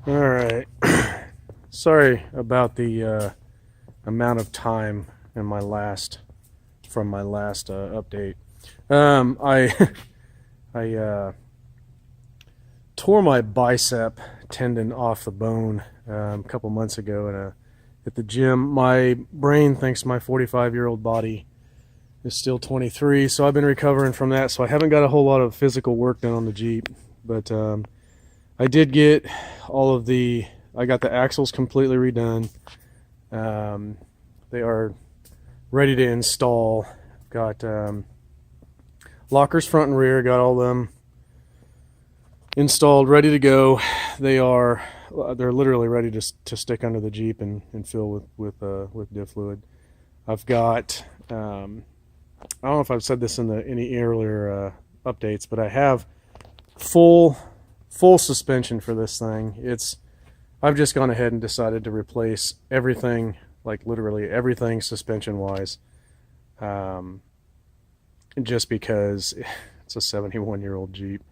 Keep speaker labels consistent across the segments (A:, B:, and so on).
A: All right. Sorry about the amount of time in my last update. I I tore my bicep tendon off the bone a couple months ago at the gym. My brain thinks my 45-year-old body is still 23, so I've been recovering from that. So I haven't got a whole lot of physical work done on the Jeep, but I did get I got the axles completely redone. They are ready to install. Got lockers front and rear, got all them installed, ready to go. They're literally ready to stick under the Jeep and fill with diff fluid. I've got I don't know if I've said this in any earlier updates, but I have full suspension for this thing. I've just gone ahead and decided to replace everything, like literally everything suspension wise, just because it's a 71-year-old Jeep.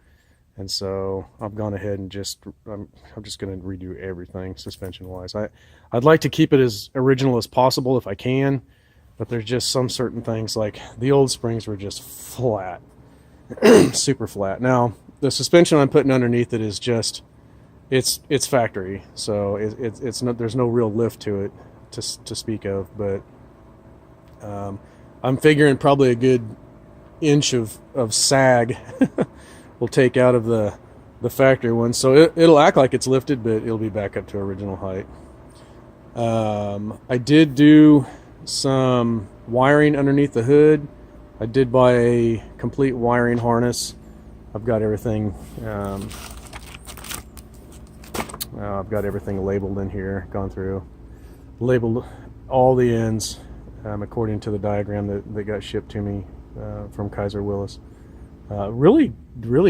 A: And so I've gone ahead and I'm just going to redo everything suspension wise. I'd like to keep it as original as possible if I can, but there's just some certain things, like the old springs were just flat, super flat. Now the suspension I'm putting underneath it is just it's factory, so it's not, there's no real lift to it to speak of, but I'm figuring probably a good inch of sag will take out of the factory one, so it'll act like it's lifted, but it'll be back up to original height. I did do some wiring underneath the hood. I did buy a complete wiring harness. I've got everything labeled in here, gone through, labeled all the ends according to the diagram that got shipped to me from Kaiser Willis. Really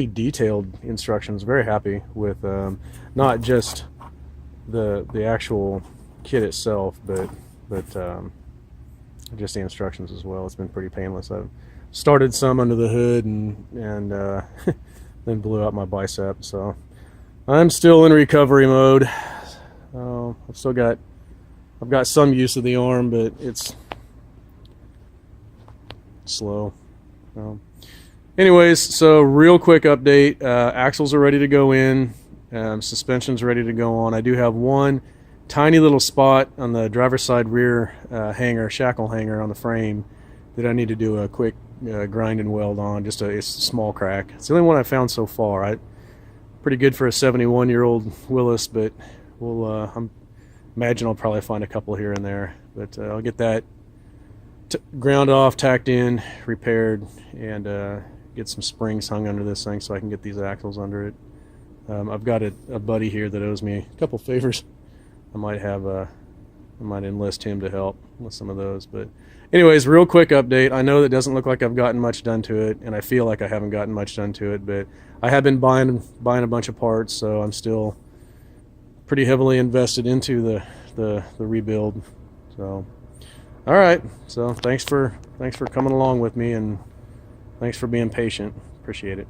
A: detailed instructions. Very happy with not just the actual kit itself, but just the instructions as well. It's been pretty painless. I've started some under the hood and then blew out my bicep, so I'm still in recovery mode. I've got some use of the arm, but it's slow. Anyways, so real quick update. Axles are ready to go in. Suspension's ready to go on. I do have one tiny little spot on the driver's side rear shackle hanger on the frame that I need to do a quick grind and weld on. It's a small crack. It's the only one I found so far. Pretty good for a 71-year-old Willys, but I imagine I'll probably find a couple here and there. But I'll get that ground off, tacked in, repaired, and get some springs hung under this thing so I can get these axles under it. I've got a buddy here that owes me a couple favors. I might enlist him to help with some of those. But anyways, real quick update. I know that doesn't look like I've gotten much done to it, and I feel like I haven't gotten much done to it, but I have been buying a bunch of parts, so I'm still pretty heavily invested into the rebuild. So all right, so thanks for coming along with me, and thanks for being patient. Appreciate it.